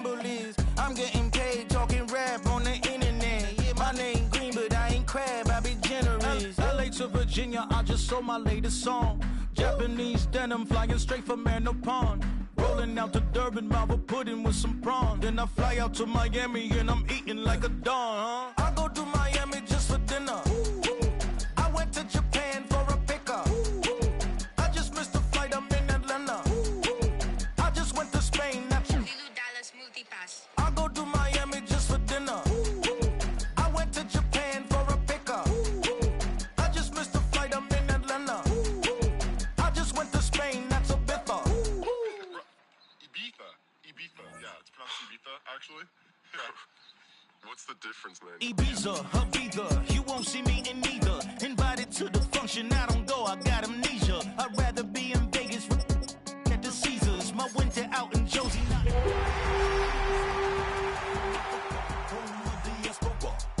symbol is. I'm getting paid talking rap on the internet. Yeah, my name green, but I ain't crab, I be generous. LA to Virginia, I just sold my latest song. Japanese denim flying straight from Pond. Rolling out to Durban, mouth a pudding with some prawn. Then I fly out to Miami and I'm eating like a don, huh? I go to Miami just for dinner. I went to Japan for a pickup. I just missed the flight, I'm in Atlanta. I just went to Spain, that's I go to Miami just for dinner. I went to Japan for a pickup. I just missed the flight, I'm in Atlanta. I just went to Spain, that's a bitha. Ibiza, yeah, it's pronounced Ibiza, actually. What's the difference, man? Ibiza, Ibiza, you won't see me in neither. Invited to the function, I don't go, I got amnesia. I'd rather be in Vegas at the Caesars. My winter out in Josie.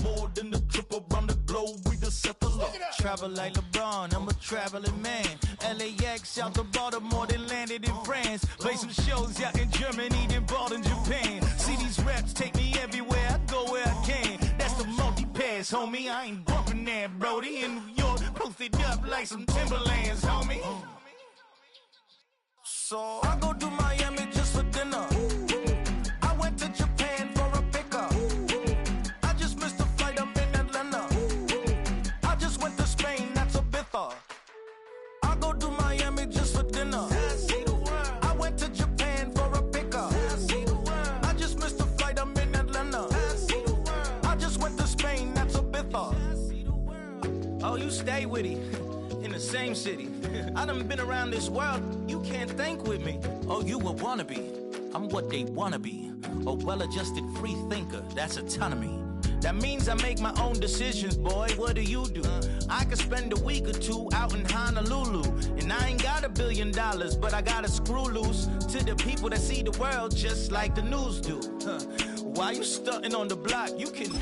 More than the trip around the globe, we just settle up. Travel like LeBron, I'm a traveling man. LAX out to Baltimore, then landed in France. Play some shows out in Germany, then bought in Japan. See these raps take me everywhere, I go where I can. That's the multi-pass, homie, I ain't bumping that, Brody. In New York, posted up like some Timberlands, homie. So I go to Miami just for dinner. I went to Japan for a pickup. I just missed the flight, I'm in Atlanta. I just went to Spain, that's Ibiza. I go to Miami just for dinner. I went to Japan for a pickup. I just missed the flight, I'm in Atlanta. I just went to Spain, that's Ibiza. Oh, you stay with it. In the same city. I done been around this world, you can't think with me. Oh, you a wannabe, I'm what they wanna be. A well-adjusted free thinker, that's autonomy. That means I make my own decisions, boy, what do you do? I could spend a week or two out in Honolulu. And I ain't got $1 billion, but I got a screw loose to the people that see the world just like the news do. While you stunting on the block, you can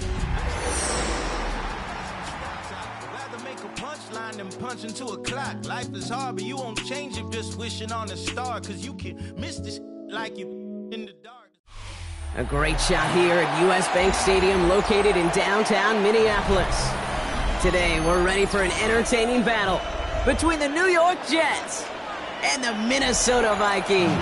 make a punchline and punch into a clock. Life is hard, but you won't change it just wishing on a star. Cause you can miss this like you in the dark. A great shot here at US Bank Stadium, located in downtown Minneapolis. Today, we're ready for an entertaining battle between the New York Jets and the Minnesota Vikings.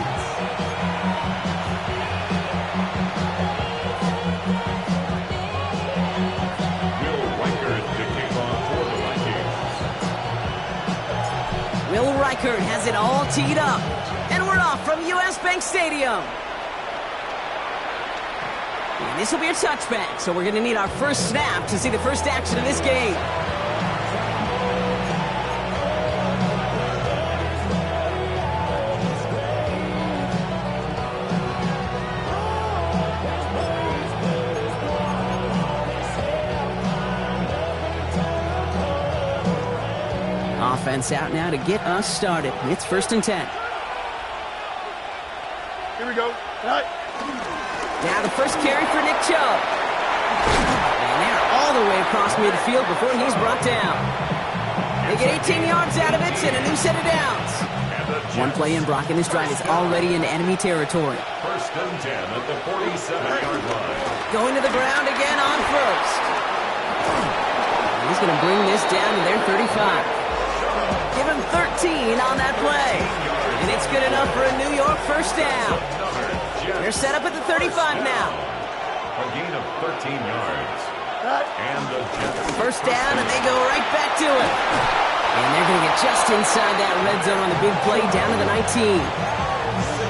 Will Reichert has it all teed up, and we're off from US Bank Stadium. And this will be a touchback, so we're going to need our first snap to see the first action of this game. Offense out now to get us started. It's 1st and 10. Here we go. Right. Now the first carry for Nick Chubb. And they're all the way across midfield before he's brought down. They get 18 yards out of it and a new set of downs. One play in, Brock, and this drive is already into enemy territory. 1st and 10 at the 47-yard line. Going to the ground again on first. He's going to bring this down to their 35. Give him 13 on that play. And it's good enough for a New York first down. They're set up at the 35 now. A gain of 13 yards. And the Jets. First down, and they go right back to it. And they're going to get just inside that red zone on the big play down to the 19.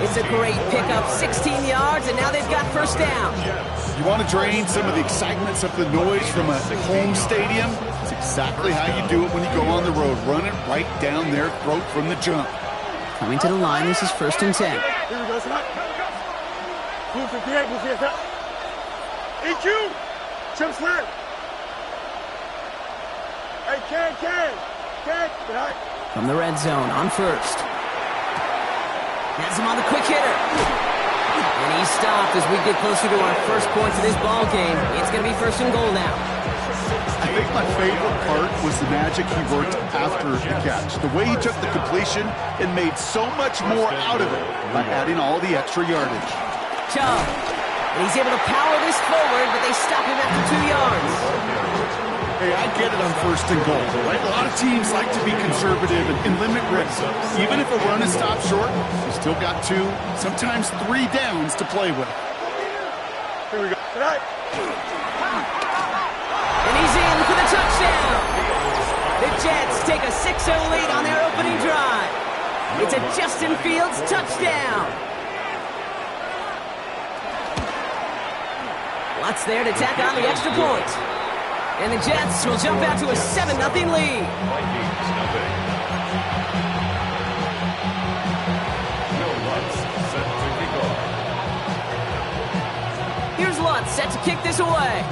It's a great pickup, 16 yards, and now they've got first down. You want to drain some of the excitements of the noise from a home stadium? It's exactly how you do it when you go on the road. Run it right down their throat from the jump. Coming to the line, this is 1st and 10. Here we go, son. Move 58, move 58. EQ! Chip Slam! Hey, Ken! From the red zone on first. Has him on the quick hitter. And he's stopped as we get closer to our first points of this ball game. It's going to be 1st and goal now. I think my favorite part was the magic he worked after the catch. The way he took the completion and made so much more out of it by adding all the extra yardage. Chubb And he's able to power this forward, but they stop him after 2 yards. Hey, I get it on 1st and goal, right? A lot of teams like to be conservative and limit risk. Even if a run is stopped short, you still got 2, sometimes 3 downs to play with. Here we go. Tonight. And he's in for the touchdown. The Jets take a 6-0 lead on their opening drive. It's a Justin Fields touchdown. Watt's there to tack on the extra point. And the Jets will jump out to a 7-0 lead. Vikings nothing. No Lutz set to kick off. Here's Lutz set to kick this away.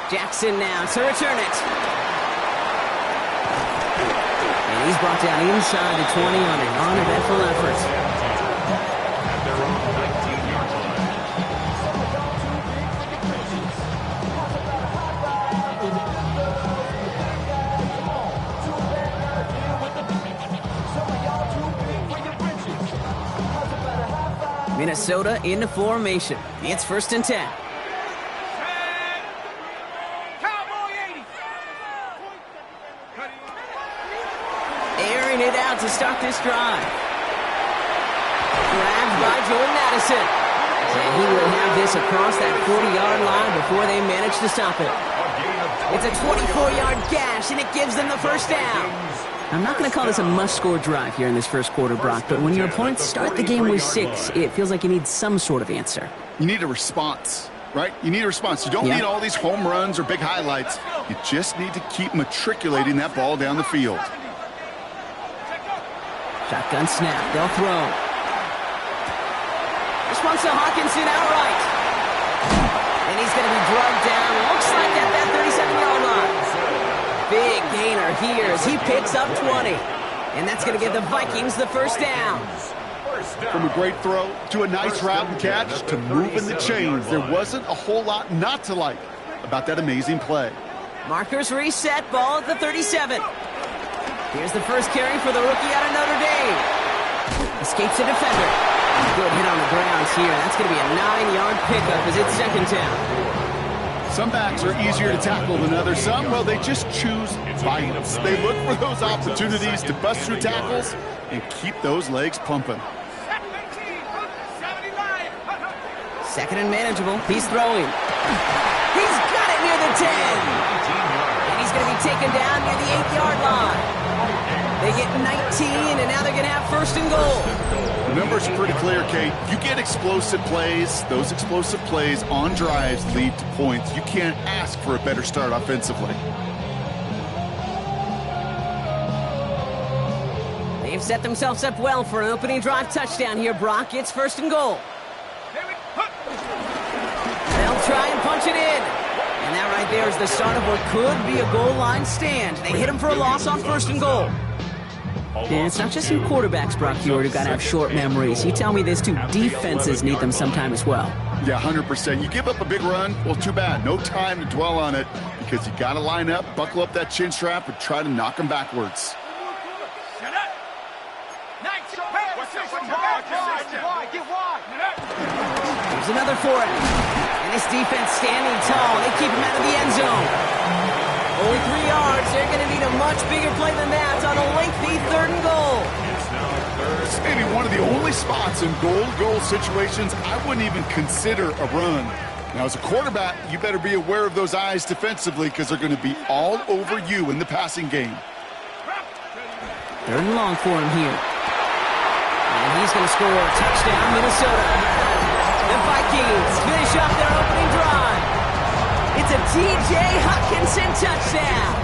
Jackson now to return it. And he's brought down inside the 20 on an uneventful effort. At their own 19-yard line. Minnesota into formation. It's 1st and 10. Airing it out to start this drive. Grabbed by Jordan Addison. And he will have this across that 40-yard line before they manage to stop it. It's a 24-yard gash, and it gives them the first down. I'm not going to call this a must-score drive here in this first quarter, Brock, but when your opponents start the game with 6, it feels like you need some sort of answer. You need a response, right? You need a response. You don't need all these home runs or big highlights. You just need to keep matriculating that ball down the field. Shotgun snap. They'll throw. This one's to Hawkinson outright. And he's going to be drugged down. Looks like at that 37-yard line. Big gainer here as he picks up 20. And that's going to give the Vikings the first down. From a great throw to a nice route and catch to moving the chains, there wasn't a whole lot not to like about that amazing play. Markers reset, ball at the 37. Here's the first carry for the rookie out of Notre Dame. Escapes a defender. Good hit on the grounds here. That's going to be a 9-yard pickup as it's 2nd down. Some backs are easier to tackle than others. Some, well, they just choose violence. They look for those opportunities to bust through tackles and keep those legs pumping. 2nd and manageable. He's throwing. He's got it near the 10. And he's going to be taken down near the 8-yard line. They get 19, and now they're going to have 1st and goal. The numbers are pretty clear, Kate. You get explosive plays. Those explosive plays on drives lead to points. You can't ask for a better start offensively. They've set themselves up well for an opening drive touchdown here, Brock. It's 1st and goal. They'll try and punch it in. And that right there is the start of what could be a goal line stand. They hit him for a loss on 1st and goal. And it's not just you quarterbacks, Brock Hewitt, who got to have short memories. You tell me this too. Defenses need them sometime as well. Yeah, 100%. You give up a big run, well, too bad. No time to dwell on it because you got to line up, buckle up that chin strap, and try to knock them backwards. Here's another for it. And this defense standing tall. They keep him out of the end zone. Only 3 yards. They're going to need a much bigger play than that on a lengthy 3rd and goal. It's maybe one of the only spots in goal situations I wouldn't even consider a run. Now, as a quarterback, you better be aware of those eyes defensively because they're going to be all over you in the passing game. 3rd and long for him here. And he's going to score a touchdown, Minnesota. The Vikings finish off their opening drive. It's a T.J. Hawkinson touchdown.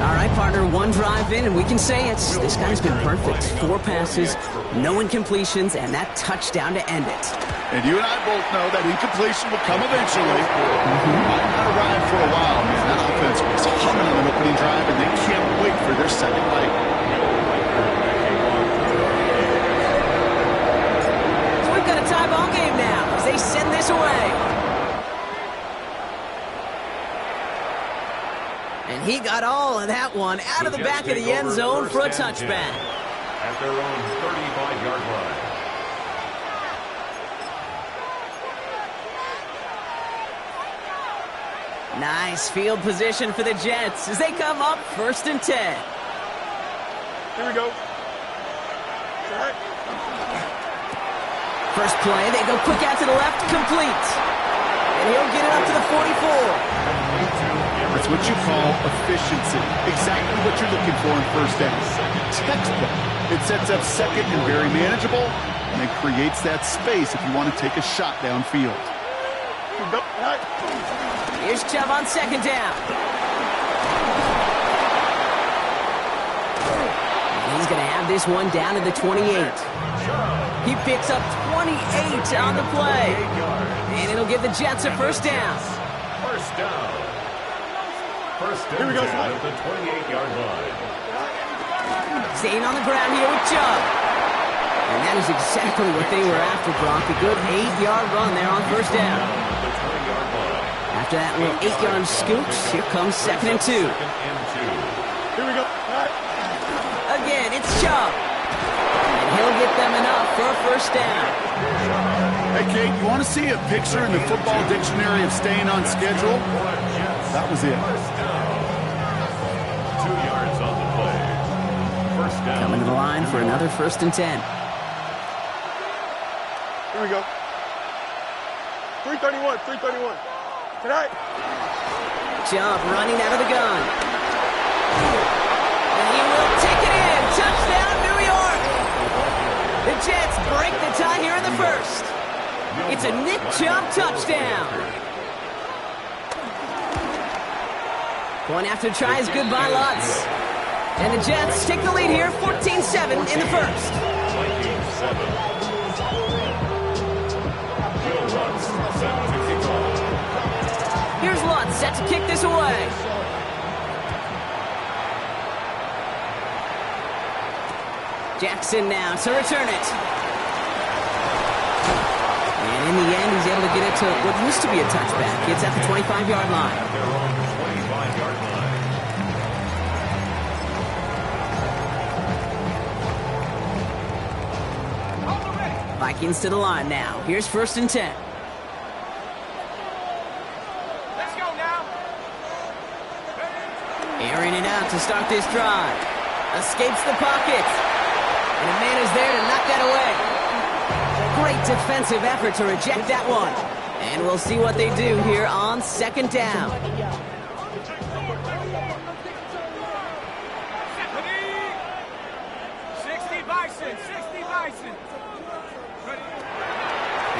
All right, partner, 1 drive in, and we can say this guy's been perfect. 4 passes, no incompletions, and that touchdown to end it. And you and I both know that incompletion will come eventually. Might not arrive for a while, man. That offense was humming on an opening drive, and they can't wait for their second leg. So we've got a tie ball game now as they send this away. And he got all of that one out of the back of the end zone for a touchback. their own 35-yard line. Nice field position for the Jets as they come up 1st and 10. Here we go. First play, they go quick out to the left, complete. And he'll get it up to the 44. That's what you call efficiency. Exactly what you're looking for in first down. Textbook. It sets up second and very manageable, and it creates that space if you want to take a shot downfield. Here's Chubb on 2nd down. And he's going to have this one down to the 28. He picks up 28 on the play. And it'll give the Jets a 1st down. First down. First down at the 28-yard line. Staying on the ground here with Chubb. And that is exactly what they were after, Brock. A good 8-yard run there on 1st down. After that little 8-yard scooch, here comes 2nd and 2. Here we go. Again, it's Chubb. And he'll get them enough for a 1st down. Hey, Kate, you want to see a picture in the football dictionary of staying on schedule? That was it. 2 yards on the play. First down. Coming to the line for another 1st and 10. Here we go. 331, 331. Tonight. Chubb running out of the gun. And he will take it in. Touchdown, New York. The Jets break the tie here in the 1st. It's a Nick Chubb touchdown. Point after try is good by Lutz. And the Jets take the lead here, 14-7 in the 1st. Here's Lutz set to kick this away. Jackson now to return it. And in the end, he's able to get it to what used to be a touchback. It's at the 25-yard line. Vikings to the line now. Here's 1st and 10. Let's go now. Airing it out to start this drive. Escapes the pocket. And a man is there to knock that away. Great defensive effort to reject that one. And we'll see what they do here on 2nd down. 60 Bison, 60 Bison.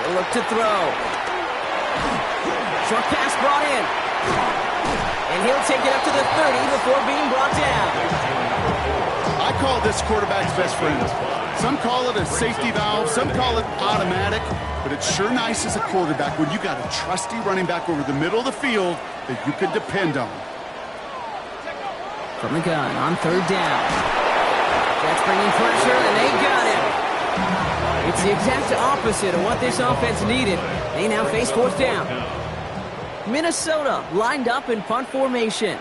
He'll look to throw. Short pass brought in. And he'll take it up to the 30 before being brought down. I call this quarterback's best friend. Some call it a safety valve, some call it automatic, but it's sure nice as a quarterback when you got a trusty running back over the middle of the field that you can depend on. From the gun on 3rd down. Jets bringing pressure, and they got him. It's the exact opposite of what this offense needed. They now face 4th down. Minnesota lined up in punt formation.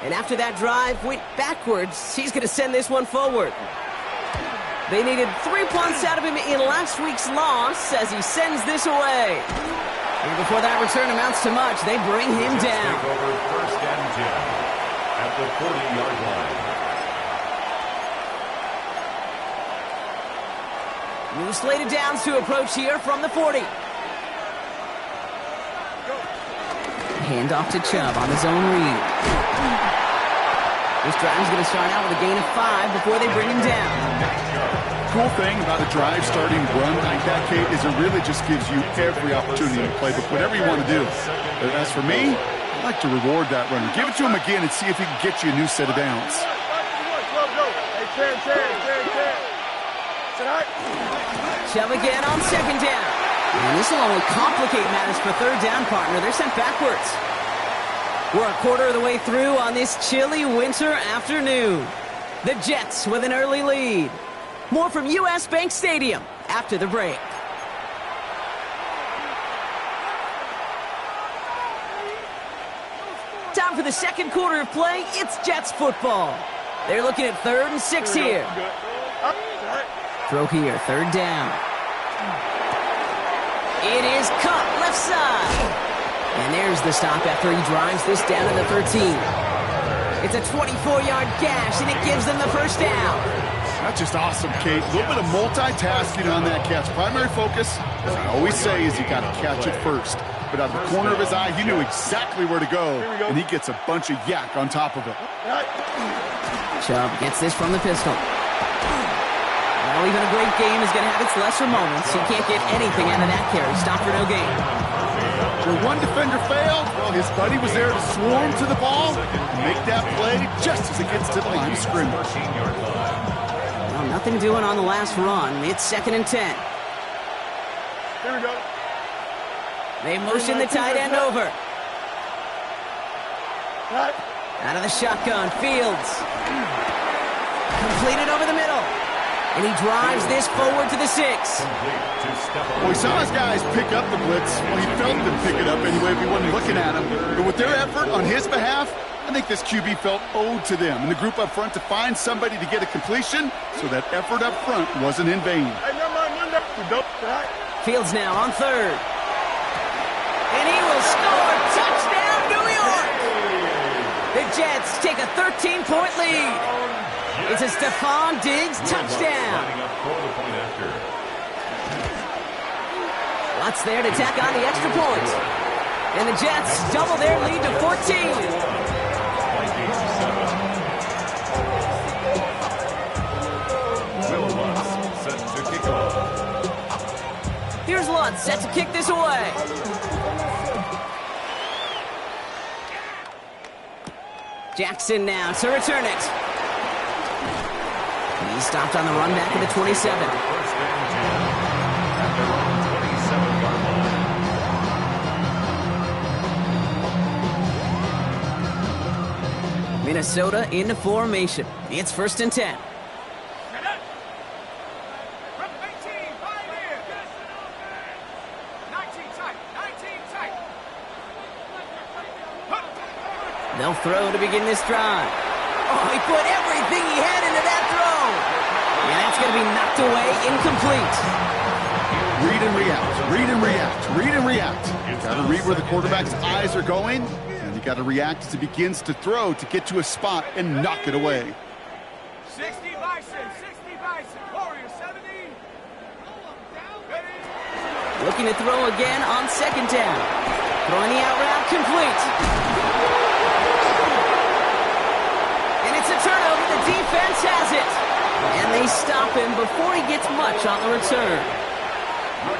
And after that drive went backwards, he's going to send this one forward. They needed 3 punts out of him in last week's loss as he sends this away. And before that return amounts to much, they bring him down. Take over 1st and 10 at the 40-yard line. New slated downs to approach here from the 40. Hand off to Chubb on his own read. This drive is going to start out with a gain of 5 before they bring him down. Cool thing about a drive starting run like that, Kate, is it really just gives you every opportunity to play, but whatever you want to do. But as for me, I like to reward that runner. Give it to him again and see if he can get you a new set of downs. Chubb again on 2nd down. And this will only complicate matters for 3rd down, partner. They're sent backwards. We're a quarter of the way through on this chilly winter afternoon. The Jets with an early lead. More from U.S. Bank Stadium after the break. Time for the 2nd quarter of play. It's Jets football. They're looking at 3rd and 6 here. Throw here, third down. It is caught left side. And there's the stop after he drives this down to the 13. It's a 24-yard gash, and it gives them the first down. That's just awesome, Kate. A little bit of multitasking on that catch. Primary focus, as I always say, is you got to catch it first. But out of the corner of his eye, he knew exactly where to go, and he gets a bunch of yak on top of it. Chubb gets this from the pistol. Well, even a great game is going to have its lesser moments. He can't get anything out of that carry. Stop for no gain. Where one defender failed, well, his buddy was there to swarm to the ball and make that play just as it gets to the line of scrimmage. Well, nothing doing on the last run. It's 2nd and 10. Here we go. They motion the tight end over. Right. Out of the shotgun, Fields. Completed over the middle. And he drives this forward to the 6. Well, he saw his guys pick up the blitz. Well, he felt them pick it up anyway if he wasn't looking at him. But with their effort on his behalf, I think this QB felt owed to them and the group up front to find somebody to get a completion, so that effort up front wasn't in vain. Fields now on 3rd. And he will score. Touchdown, New York! The Jets take a 13-point lead. It's a Stephon Diggs touchdown. Lots there to tack on the extra point. And the Jets double their lead to 14. Here's Lutz set to kick this away. Jackson now to return it. He stopped on the run back at the 27. Minnesota into formation. It's 1st and 10. They'll throw to begin this drive. Oh, he put everything he had into that throw. And that's going to be knocked away, incomplete. Read and react, read and react, read and react. You got to read where the quarterback's eyes are going, and you got to react as he begins to throw to get to a spot and knock it away. 60 Bison, Warrior 70. Looking to throw again on 2nd down. Throwing the out route complete. And it's a turnover. The defense has it. And they stop him before he gets much on the return.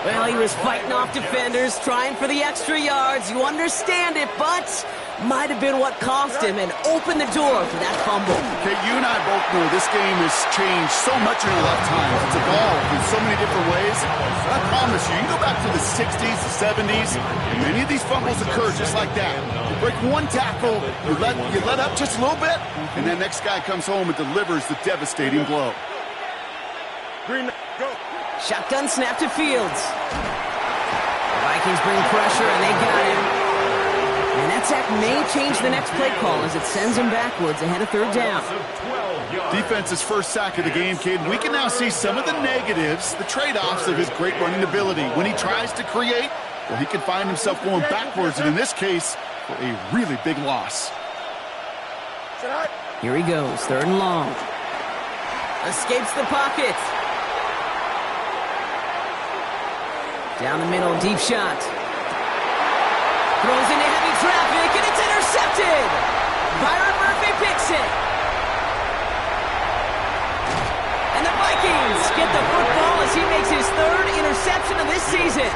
Well, he was fighting off defenders, trying for the extra yards. You understand it, but might have been what cost him and opened the door for that fumble. Okay, you and I both know this game has changed so much in our lifetimes. It's evolved in so many different ways. But I promise you, you can go back to the 60s, the 70s, and many of these fumbles occur just like that. You break one tackle, you let up just a little bit, and that next guy comes home and delivers the devastating blow. Green, go. Shotgun snap to Fields. The Vikings bring pressure, and they got him. And that sack may change the next play call as it sends him backwards ahead of 3rd down. Defense's first sack of the game, kid. We can now see some of the negatives, the trade-offs of his great running ability. When he tries to create, well, he can find himself going backwards, and in this case, for a really big loss. Here he goes, 3rd and long. Escapes the pocket. Down the middle, deep shot. Throws into heavy traffic, and it's intercepted. Byron Murphy picks it. And the Vikings get the football as he makes his 3rd interception of this season.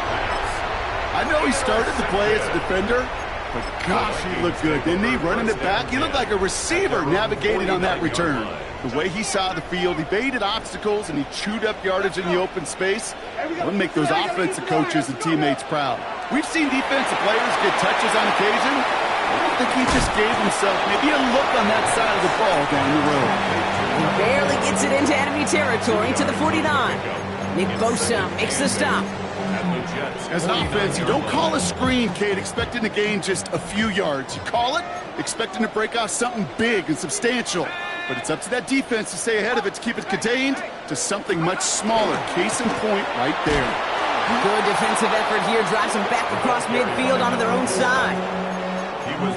I know he started the play as a defender, but gosh, he looked good, didn't he? Running it back, he looked like a receiver navigating on that return. The way he saw the field, he baited obstacles, and he chewed up yardage in the open space. It'll make those offensive coaches and teammates proud. We've seen defensive players get touches on occasion. I don't think he just gave himself maybe a look on that side of the ball down the road. He barely gets it into enemy territory to the 49. Nick Bosa makes the stop. And the Jets As an offense, you don't call a screen, Kate, expecting to gain just a few yards. You call it expecting to break off something big and substantial. But it's up to that defense to stay ahead of it, to keep it contained to something much smaller. Case in point right there. Good defensive effort here. Drives them back across midfield onto their own side.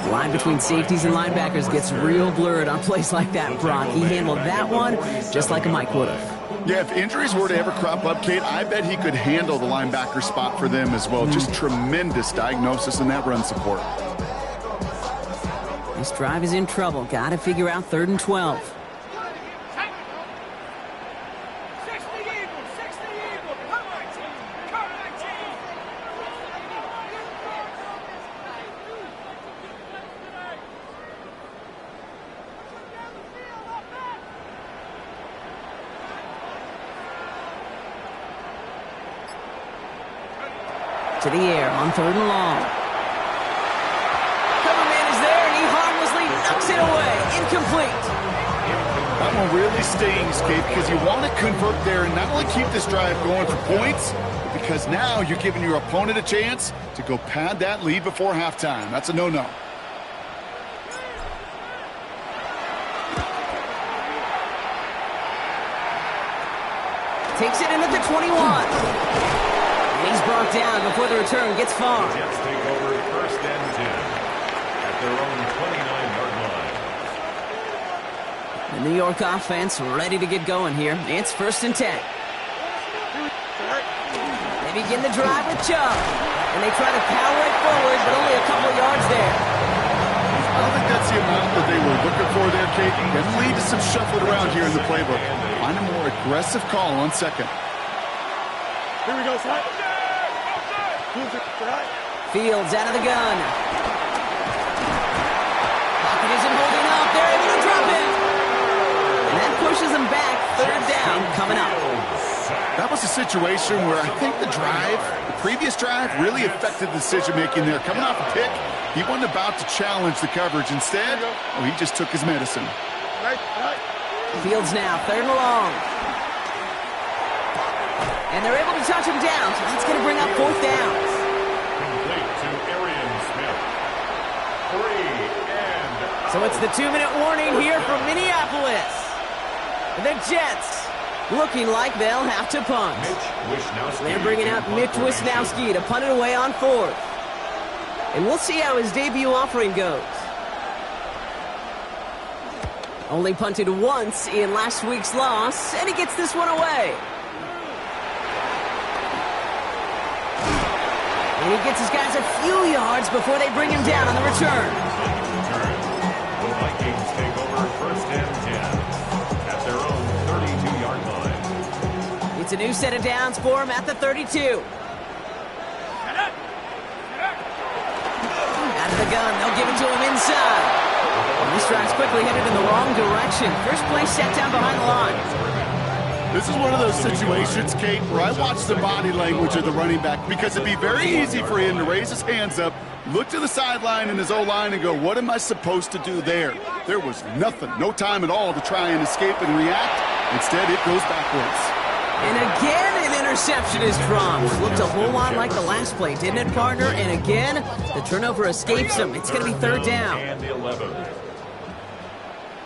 The line between safeties and linebackers gets real blurred on plays like that, Brock. He handled that one just like a Mike would have. Yeah, if injuries were to ever crop up, Kate, I bet he could handle the linebacker spot for them as well. Just tremendous diagnosis in that run support. This drive is in trouble. Got to figure out 3rd and 12. To the air on 3rd and long. Cover man is there, and he harmlessly knocks it away. Incomplete. That one really stings, Kate, because you want to convert there and not only keep this drive going for points, but because now you're giving your opponent a chance to go pad that lead before halftime. That's a no-no. Takes it in at the 21. He's brought down before the return gets far. Jets take over 1st and 10 at their own 29-yard line. The New York offense ready to get going here. It's 1st and 10. They begin the drive with Chubb, and they try to power it forward, but only a couple of yards there. I don't think that's the amount that they were looking for there, Kate. Can lead to some shuffling around here in the playbook. Find a more aggressive call on 2nd. Here we go, son. Fields out of the gun. Pocket isn't holding up. They're able to drop it. And that pushes them back. 3rd down coming up. That was a situation where I think the previous drive, really affected the decision-making there. Coming off a pick, he wasn't about to challenge the coverage. Instead, he just took his medicine. Fields now, 3rd and long. And they're able to touch him down, so that's going to bring up 4th down. So it's the 2-minute warning here from Minneapolis. The Jets looking like they'll have to punt. They're bringing out Mitch Wisnowski to punt it away on 4th. And we'll see how his debut offering goes. Only punted once in last week's loss, and he gets this one away. And he gets his guys a few yards before they bring him down on the return. The Vikings take over 1st and 10 at their own 32-yard line. It's a new set of downs for him at the 32. Out of the gun, they'll give it to him inside. And this drive's quickly headed in the wrong direction. First play set down behind the line. This is one of those situations, Kate, where I watch the body language of the running back, because it'd be very easy for him to raise his hands up, look to the sideline in his O-line and go, what am I supposed to do there? There was nothing, no time at all to try and escape and react. Instead, it goes backwards. And again, an interception is dropped. Looked a whole lot like the last play, didn't it, partner? And again, the turnover escapes him. It's going to be 3rd down. And the 11.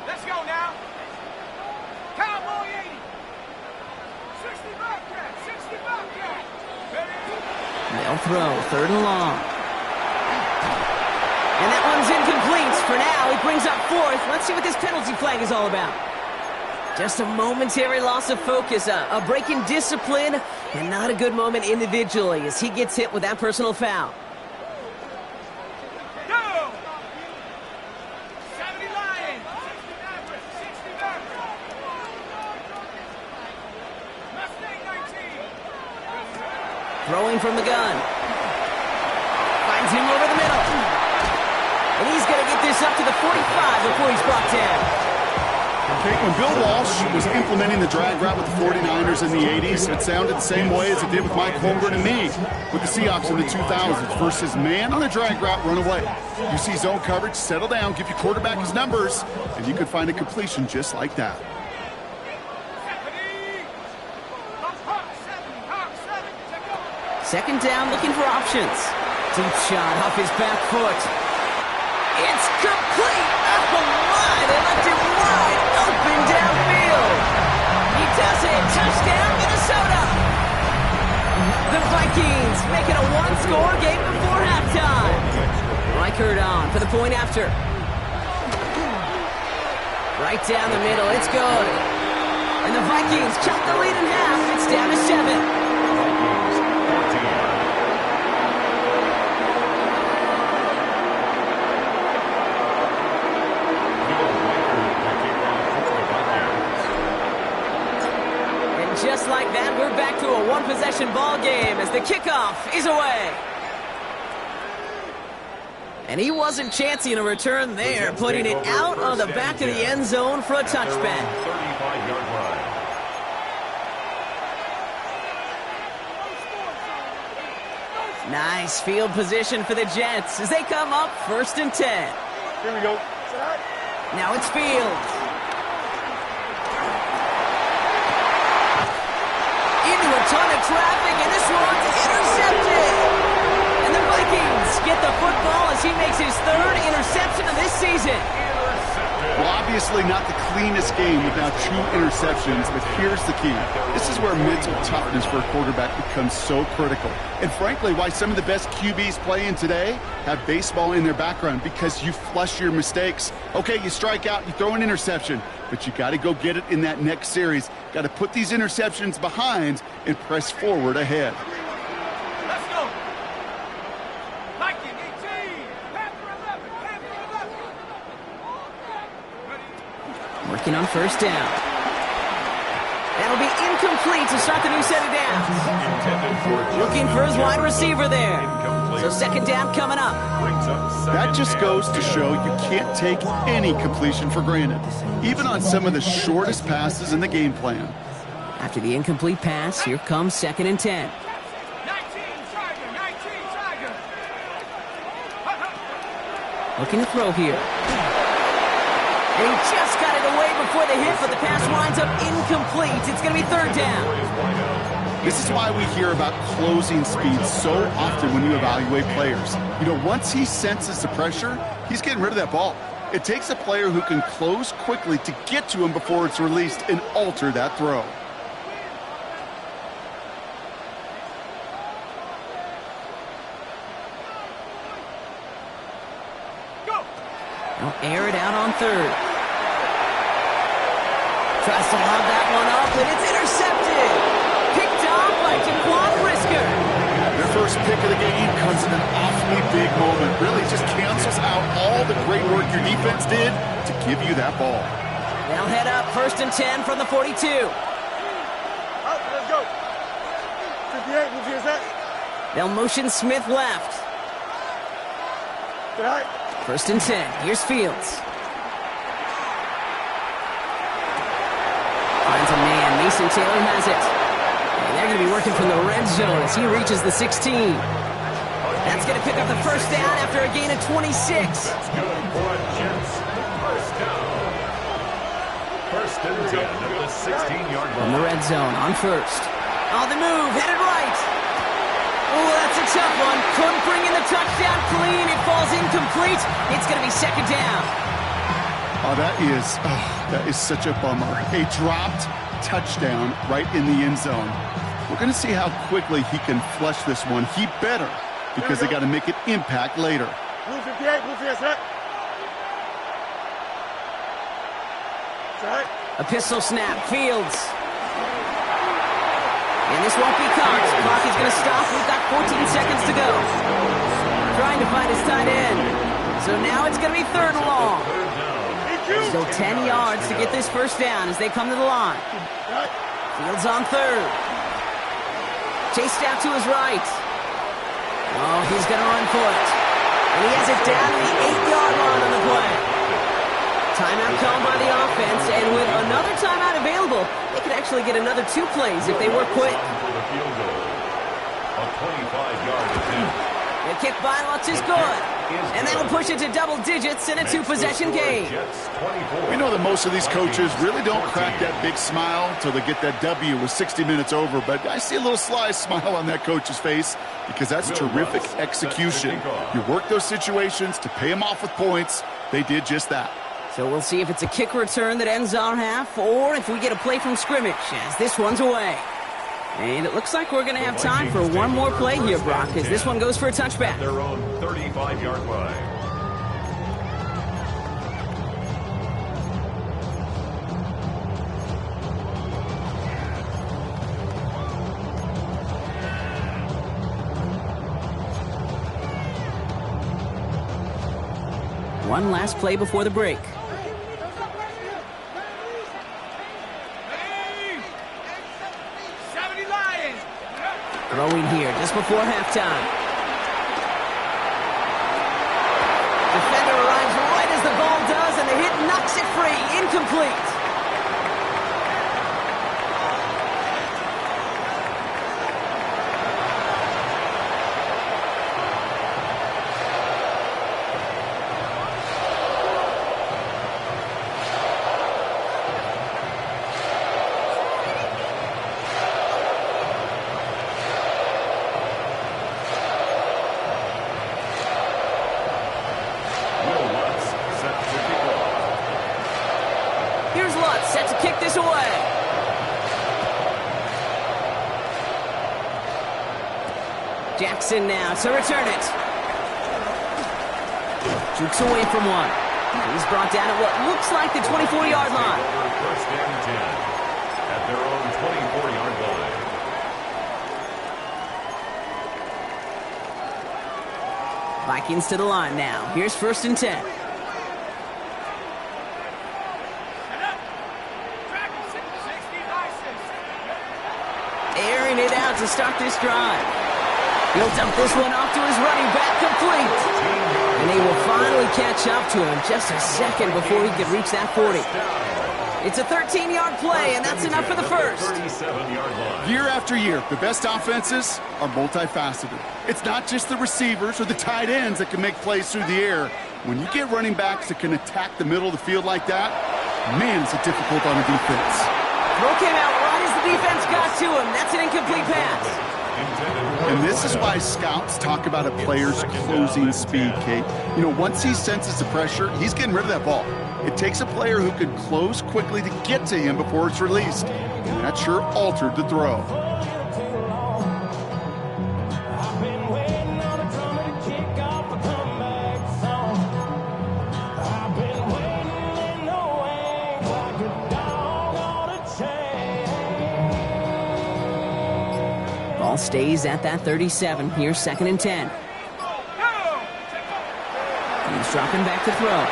Let's go now. Cowboy 80. 60 Bobcat. 60 Bobcat. They'll throw 3rd and long. And that one's incomplete. For now, he brings up 4th. Let's see what this penalty flag is all about. Just a momentary loss of focus, a break in discipline, and not a good moment individually as he gets hit with that personal foul. Go! 70 Lions. 60 Bobcat. Mustang 19. Throwing from the gun. Finds him over the middle. And he's going to get this up to the 45 before he's brought down. Okay, when Bill Walsh was implementing the drag route with the 49ers in the 80s, it sounded the same way as it did with Mike Holmgren and me with the Seahawks in the 2000s. Versus man on a drag route, run away. You see zone coverage, settle down, give your quarterback his numbers, and you could find a completion just like that. Second down, looking for options. Deep shot off his back foot. It's complete! Oh my, they left him wide open downfield. He does it! Touchdown, Minnesota! The Vikings make it a one-score game before halftime. Reichert on for the point after. Right down the middle, it's good. And the Vikings cut the lead in half. It's down to 7. Just like that, we're back to a one-possession ball game as the kickoff is away. And he wasn't chancing a return there, putting it out on the back of the end zone for a touchback. 35-yard line. Nice field position for the Jets as they come up 1st and 10. Here we go. Now it's Fields. Into a ton of traffic, and this one's intercepted. And the Vikings get the football as he makes his 3rd interception of this season. Well, obviously not the cleanest game without 2 interceptions, but here's the key. This is where mental toughness for a quarterback becomes so critical. And frankly, why some of the best QBs playing today have baseball in their background, because you flush your mistakes. Okay, you strike out, you throw an interception, but you got to go get it in that next series. Got to put these interceptions behind and press forward ahead. Let's go. Viking 18. Panther 11. Panther 11. Working on 1st down. That'll be incomplete to start the new set of downs. Looking for his wide receiver there. So 2nd down coming up. That just goes to show you can't take any completion for granted, even on some of the shortest passes in the game plan. After the incomplete pass, here comes 2nd and 10. 19 Tiger. 19 Tiger. Looking to throw here. And he just got it away before the hit, but the pass winds up incomplete. It's going to be 3rd down. This is why we hear about closing speed so often when you evaluate players. You know, once he senses the pressure, he's getting rid of that ball. It takes a player who can close quickly to get to him before it's released and alter that throw. They'll air it out on 3rd. Tries to lob that one up, and it's intercepted. Picked off by Jaquan Brisker. Their first pick of the game comes in an awfully big moment. Really just cancels out all the great work your defense did to give you that ball. They'll head up 1st and 10 from the 42. Out, let's go. 58, move here, set. They'll motion Smith left. Get high. 1st and 10. Here's Fields. Finds a man. Mason Taylor has it. And they're going to be working from the red zone as he reaches the 16. That's going to pick up the 1st down after a gain of 26. That's good for Jets. 1st down. 1st and 10 at the 16-yard From the line. red zone on 1st. On the move, headed right. Oh, that's a tough one. Couldn't bring in the touchdown clean. It falls incomplete. It's going to be 2nd down. Oh, that is such a bummer. A dropped touchdown right in the end zone. We're going to see how quickly he can flush this one. He better, because they got to make an impact later. Blue 58, blue 58, set. Set. A pistol snap. Fields. And this won't be caught. Clock is going to stop. We've got 14 seconds to go. Trying to find his tight end. So now it's going to be 3rd and long. So 10 yards to get this 1st down as they come to the line. Fields on 3rd. Chased out to his right. Oh, he's going to run for it. And he has it down to the 8-yard line on the play. Timeout called by the offense, and with another timeout available, they could actually get another 2 plays if they work quick. For the field goal. A 25-yard attempt. The kick by Lutz is good. And that'll push it to double digits in a two-possession game. We know that most of these coaches really don't crack that big smile until they get that W with 60 minutes over, but I see a little sly smile on that coach's face because that's terrific execution. You work those situations to pay them off with points. They did just that. So we'll see if it's a kick return that ends our half or if we get a play from scrimmage as this one's away. And it looks like we're going to have time for one more play here, Brock, as this one goes for a touchback. At their own 35-yard line. One last play before the break. Throwing here just before halftime. Defender arrives right as the ball does, and the hit knocks it free. Incomplete. Jackson now to return it. Jukes away from one. He's brought down at what looks like the 24-yard line. First and 10 at their own 24-yard line. Vikings to the line now. Here's first and 10. Airing it out to start this drive. He'll dump this one off to his running back, complete. And he will finally catch up to him just a second before he could reach that 40. It's a 13-yard play, and that's enough for the first. Year after year, the best offenses are multifaceted. It's not just the receivers or the tight ends that can make plays through the air. When you get running backs that can attack the middle of the field like that, man, it's difficult on a defense. Throw came out right as the defense got to him. That's an incomplete pass. And this is why scouts talk about a player's closing speed, Kate. You know, once he senses the pressure, he's getting rid of that ball. It takes a player who can close quickly to get to him before it's released. And that sure altered the throw. Ball stays at that 37. Here's second and 10. He's dropping back to throw.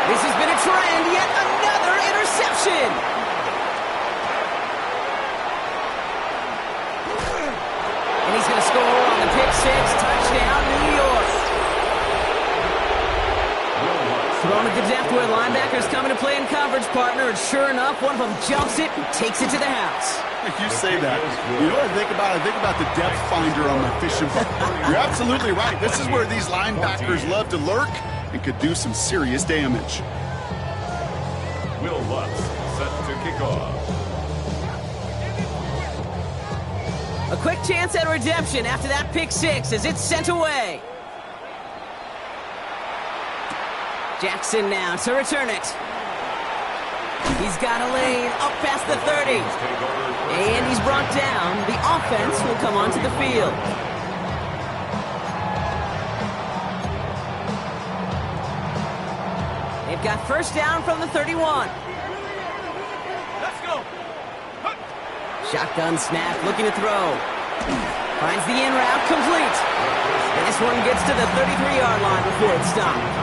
This has been a trend. Yet another interception. And he's going to score on the pick six. Touchdown, New York. Thrown at the depth where linebackers coming to play in coverage, partner. And sure enough, one of them jumps it and takes it to the house. You say that. You know what I think about? I think about the depth finder on my fishing boat. You're absolutely right. This is where these linebackers love to lurk and could do some serious damage. Will Lutz set to kick off. A quick chance at redemption after that pick six as it's sent away. Jackson now to return it. He's got a lane up past the 30. And he's brought down. The offense will come onto the field. They've got first down from the 31. Let's go. Shotgun snap, looking to throw. Finds the in route, complete. And this one gets to the 33-yard line before it's stopped.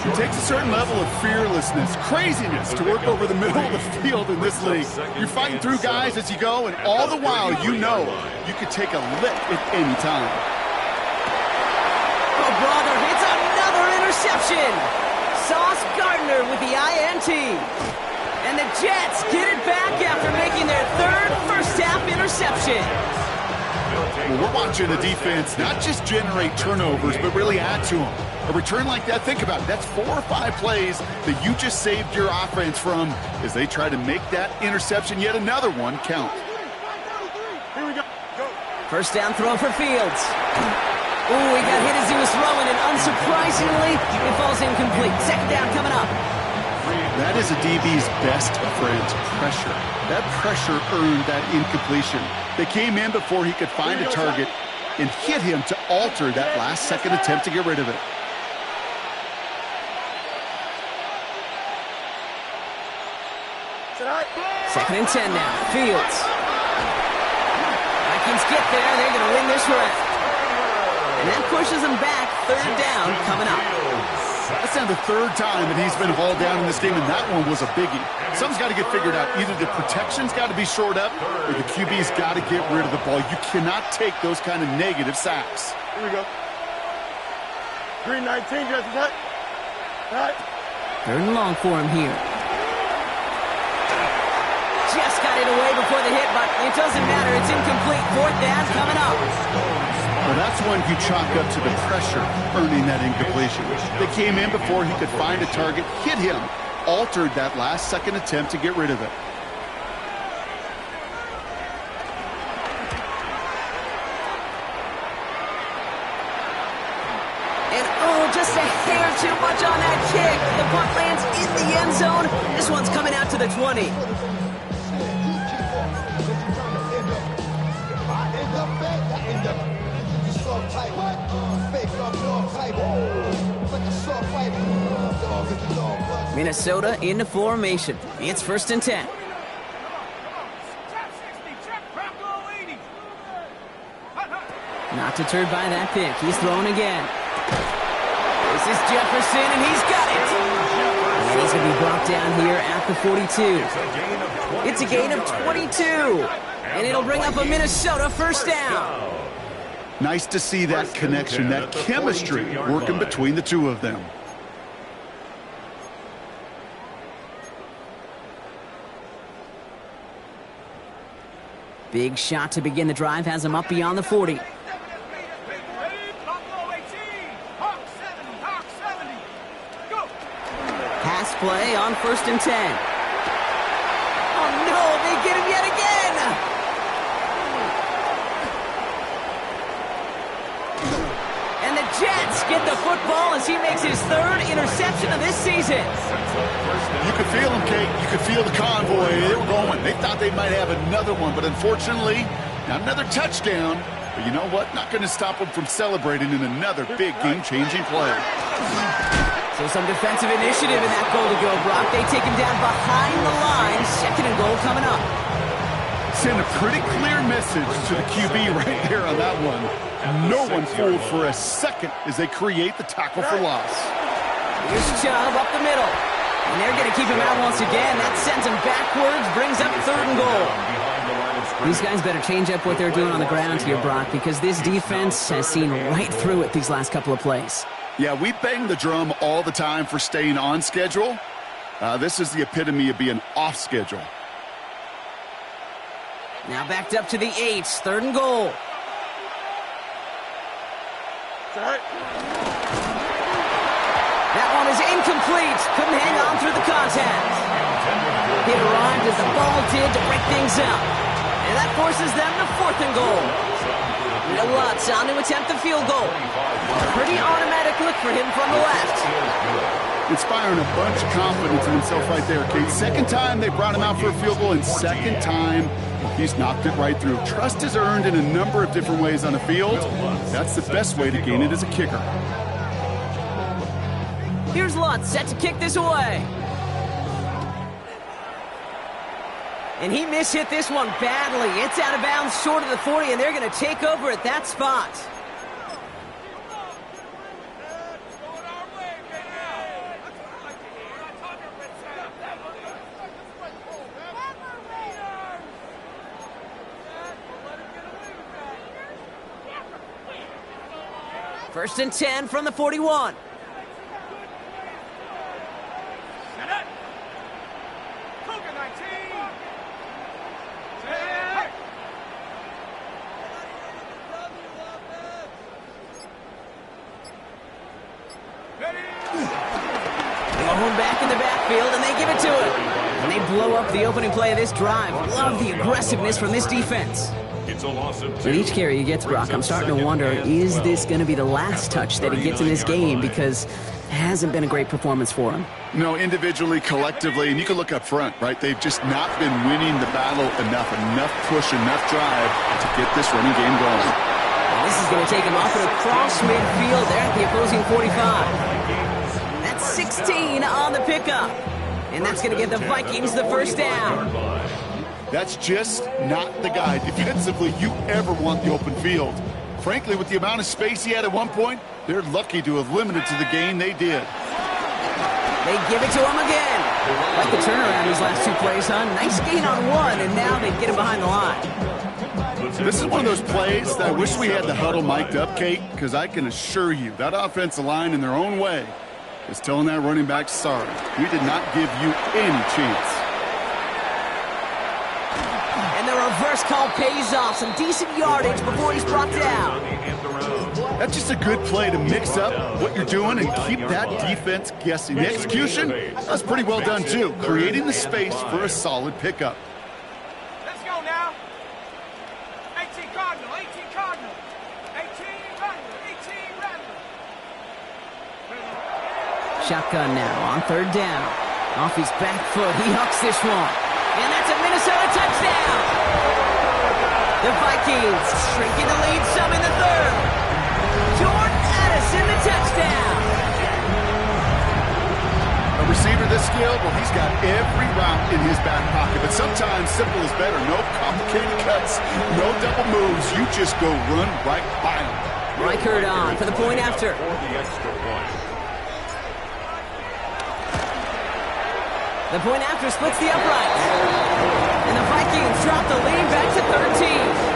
It takes a certain level of fearlessness, craziness to work over the middle of the field in this league. You're fighting through guys as you go, and all the while you know you could take a lick at any time. Oh, brother, it's another interception. Sauce Gardner with the INT. And the Jets get it back after making their third first-half interception. Well, we're watching the defense not just generate turnovers, but really add to them. A return like that, think about it. That's 4 or 5 plays that you just saved your offense from as they try to make that interception, yet another one, count. Here we go. First down throw for Fields. Ooh, he got hit as he was throwing, and unsurprisingly, it falls incomplete. Second down coming up. That is a DB's best friend, pressure. That pressure earned that incompletion. They came in before he could find a target and hit him to alter that last-second attempt to get rid of it. Second and 10 now. Fields. Vikings get there. They're going to win this round. And that pushes them back. Third down coming up. That's now the third time that he's been hauled down in this game, and that one was a biggie. Something's got to get figured out. Either the protection's got to be shored up, or the QB's got to get rid of the ball. You cannot take those kind of negative sacks. Here we go. Green 19, just hut. Hut. Third and long for him here. Just got it away before the hit, but it doesn't matter. It's incomplete. Fourth down coming up. Well, that's one you chalk up to the pressure earning that incompletion. They came in before he could find a target, hit him, altered that last-second attempt to get rid of it. And oh, just a hair too much on that kick. The punt lands in the end zone. This one's coming out to the 20. Minnesota into formation. It's first and 10. Not deterred by that pick. He's throwing again. This is Jefferson, and he's got it. And he's going to be brought down here at the 42. It's a gain of 22. And it'll bring up a Minnesota first down. Nice to see that connection, that chemistry working between the two of them. Big shot to begin the drive has him up beyond the 40. Pass play on first and 10. Oh no, they get him yet again! And the Jets get the football as he makes his third interception of this season. You could feel them, Kate. You could feel the convoy. They were going. They thought they might have another one, but unfortunately, not another touchdown. But you know what? Not going to stop them from celebrating in another big game-changing play. So some defensive initiative in that goal to go, Brock. They take him down behind the line. Second and goal coming up. Send a pretty clear message to the QB right there on that one. No one fooled for a second as they create the tackle for loss. Here's Chubb up the middle. And they're going to keep him out once again. That sends him backwards, brings up third and goal. These guys better change up what they're doing on the ground here, Brock, because this defense has seen right through it these last couple of plays. Yeah, we bang the drum all the time for staying on schedule. This is the epitome of being off schedule. Now backed up to the 8, third and goal. That one is incomplete. Couldn't hang on through the contact. It arrived as the ball did to break things up. And that forces them to fourth and goal. No Lutz on to attempt the field goal. Pretty automatic look for him from the left. Inspiring a bunch of confidence in himself right there, Kate. Second time they brought him out for a field goal, and second time he's knocked it right through. Trust is earned in a number of different ways on the field. That's the best way to gain it as a kicker. Here's Lutz set to kick this away. And he mishit this one badly. It's out of bounds short of the 40, and they're going to take over at that spot. First and 10 from the 41. Going back in the backfield, and they give it to him. And they blow up the opening play of this drive. Love the aggressiveness from this defense. It's a loss of 2. With each carry he gets, Brock, I'm starting to wonder, is this going to be the last touch that he gets in this game? Because it hasn't been a great performance for him. No, individually, collectively, and you can look up front, right? They've just not been winning the battle enough push, enough drive to get this running game going. And this is going to take him off and across midfield there at the opposing 45. That's 16 on the pickup. And that's going to give the Vikings the first down. That's just not the guy defensively you ever want the open field. Frankly, with the amount of space he had at one point, they're lucky to have limited to the gain they did. They give it to him again. Like the turnaround these last 2 plays, huh? Nice gain on 1, and now they get him behind the line. This is one of those plays that I wish we had the huddle mic'd up, Kate, because I can assure you that offensive line in their own way is telling that running back, sorry, we did not give you any chance. And the reverse call pays off. Some decent yardage before he's brought down. That's just a good play to mix up what you're doing and keep that defense guessing. The execution, that's pretty well done too, creating the space for a solid pickup. Let's go now. 18 Cardinal, 18 Cardinal. 18 Cardinal, 18 Randall. Shotgun now on 3rd down. Off his back foot, he hucks this one. And that's a Minnesota touchdown. The Vikings shrinking the lead some in the 3rd. Jordan Addison, the touchdown. A receiver this skilled, well, he's got every route in his back pocket, but sometimes simple is better. No complicated cuts, no double moves. You just go run right by him. Reichert on for the point after. The point after splits the uprights. And the Vikings drop the lead back to 13.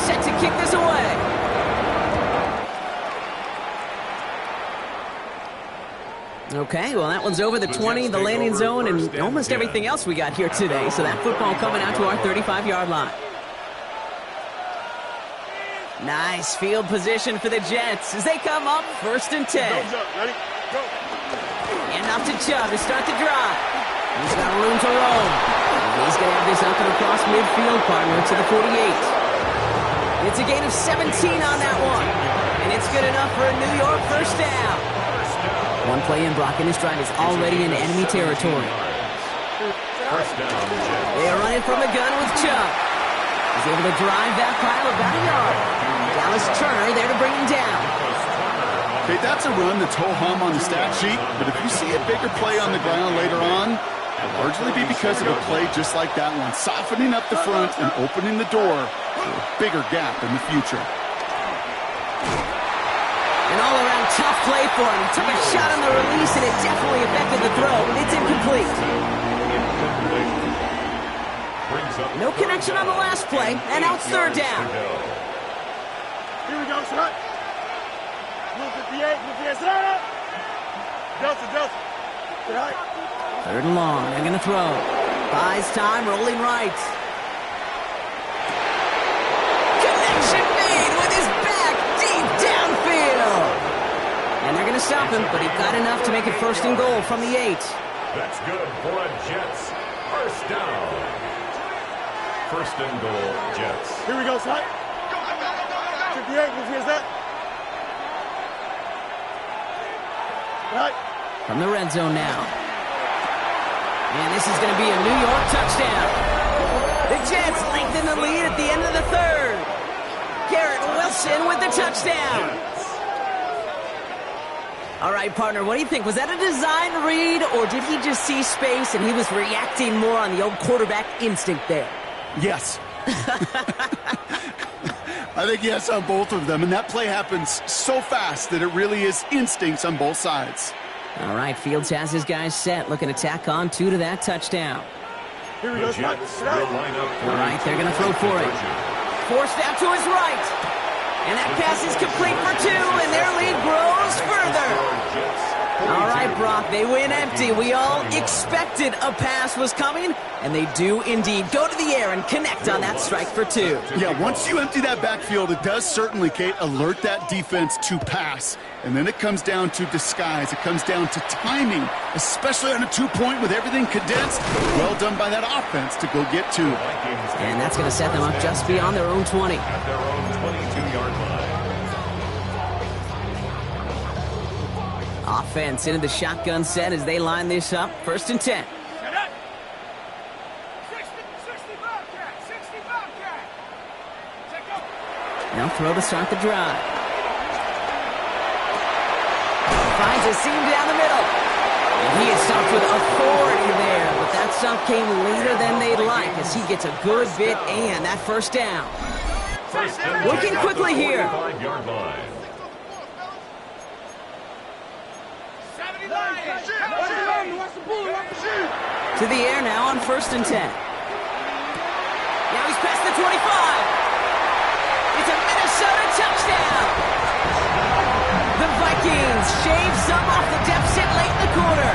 Set to kick this away. Okay, well, that one's over the 20, the landing zone, and almost everything else we got here today. So that football coming out to our 35-yard line. Nice field position for the Jets as they come up 1st and 10. And off to Chubb to start the drive. He's got room to roam. He's going to have this up and across midfield, partner, to the 48. It's a gain of 17 on that one. And it's good enough for a New York first down. One play in, Brock, and this drive is already in enemy territory. They are running from the gun with Chubb. He's able to drive that pile about a yard. Dallas Turner there to bring him down. Okay, that's a run that's ho-hum on the stat sheet, but if you see a bigger play on the ground later on, it'll largely be because of a play just like that one, softening up the front and opening the door for a bigger gap in the future. An all-around tough play for him. He took a shot on the release, and it definitely affected the throw. It's incomplete. No connection on the last play, and now it's 3rd down. Here we go, son. Move 58, move 58. Delta. Get out. 3rd and long. They're going to throw. Buys time, rolling right. Connection made with his back deep downfield. And they're going to stop him, but he got enough to make it 1st and goal from the 8. That's good for a Jets. First down. 1st and goal, Jets. Here we go, son. 58, move 58. Right. From the red zone now. And this is going to be a New York touchdown. The Jets lengthen the lead at the end of the 3rd. Garrett Wilson with the touchdown. All right, partner, what do you think? Was that a design read, or did he just see space and he was reacting more on the old quarterback instinct there? Yes. I think yes on both of them, and that play happens so fast that it really is instincts on both sides. All right, Fields has his guys set, looking to tack on 2 to that touchdown. Here we go, son. All right, they're going to throw for it. Forced out to his right. And that pass is complete for 2, and their lead grows further. All right, Brock, they win empty. We all expected a pass was coming, and they do indeed go to the air and connect on that strike for 2. Yeah, once you empty that backfield, it does certainly, Kate, alert that defense to pass. And then it comes down to disguise. It comes down to timing, especially on a 2-point with everything condensed. Well done by that offense to go get 2. And that's going to set them up just beyond their own 20. At their own 22-yard line. Offense into the shotgun set as they line this up. 1st and 10. Now throw to start the drive. Finds a seam down the middle. And he is stopped with authority there, but that stop came later than they'd like as he gets a good bit and that 1st down. Working quickly here. 5-yard line. To the air now on 1st and 10. Now he's past the 25. It's a Minnesota touchdown. The Vikings shave some off the deficit late in the quarter.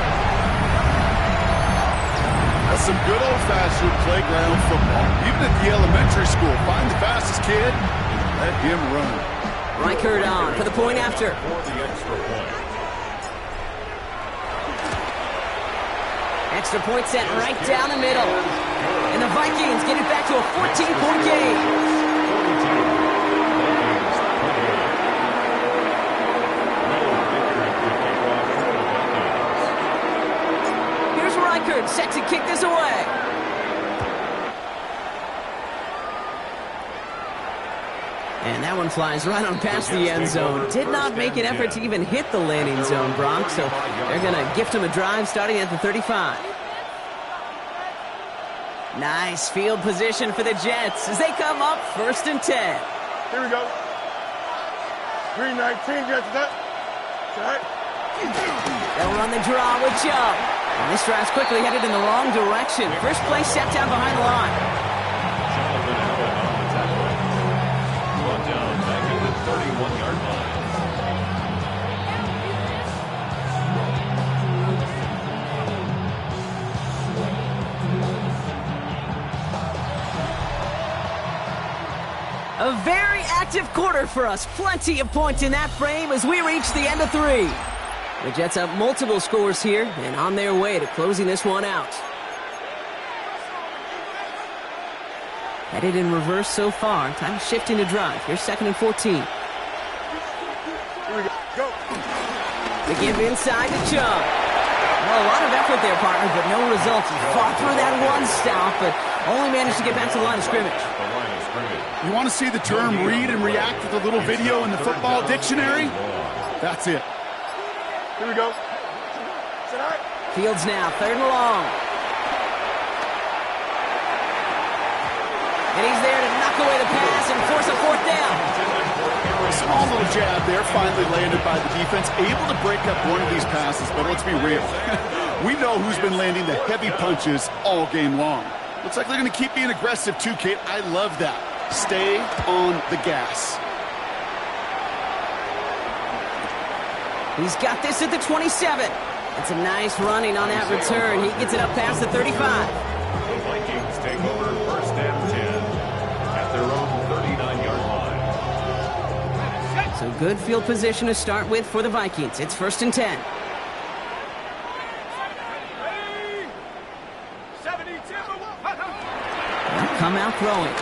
That's some good old-fashioned playground football. Even at the elementary school, find the fastest kid and let him run. Reichert on for the point after. For the extra point. Extra point set right down the middle. And the Vikings get it back to a 14-point game. Here's Reichert set to kick this away. And that one flies right on past the end zone. Did not make an effort to even hit the landing zone, Bronx. So they're going to gift him a drive starting at the 35. Nice field position for the Jets as they come up 1st and 10. Here we go. 319, Jets, that. They'll run the draw with Chubb. And this drive's quickly headed in the wrong direction. First play set down behind the line. Brought down back at the 31-yard line. A very active quarter for us. Plenty of points in that frame as we reach the end of 3. The Jets have multiple scores here and on their way to closing this one out. Headed in reverse so far. Time shifting to drive. Here's 2nd and 14. Here we go. Go. They give inside to Chubb. Well, a lot of effort there, partner, but no results. He fought through that one stop, but only managed to get back to the line of scrimmage. You want to see the term read and react with a little video in the football dictionary? That's it. Here we go. Fields now, 3rd and long. And he's there to knock away the pass and force a 4th down. Small little jab there, finally landed by the defense. Able to break up one of these passes, but let's be real. We know who's been landing the heavy punches all game long. Looks like they're going to keep being aggressive too, Kate. I love that. Stay on the gas. He's got this at the 27. And some nice running on that return. He gets it up past the 35. The Vikings take over 1st and 10 at their own 39-yard line. So good field position to start with for the Vikings. It's 1st and 10. Now come out throwing.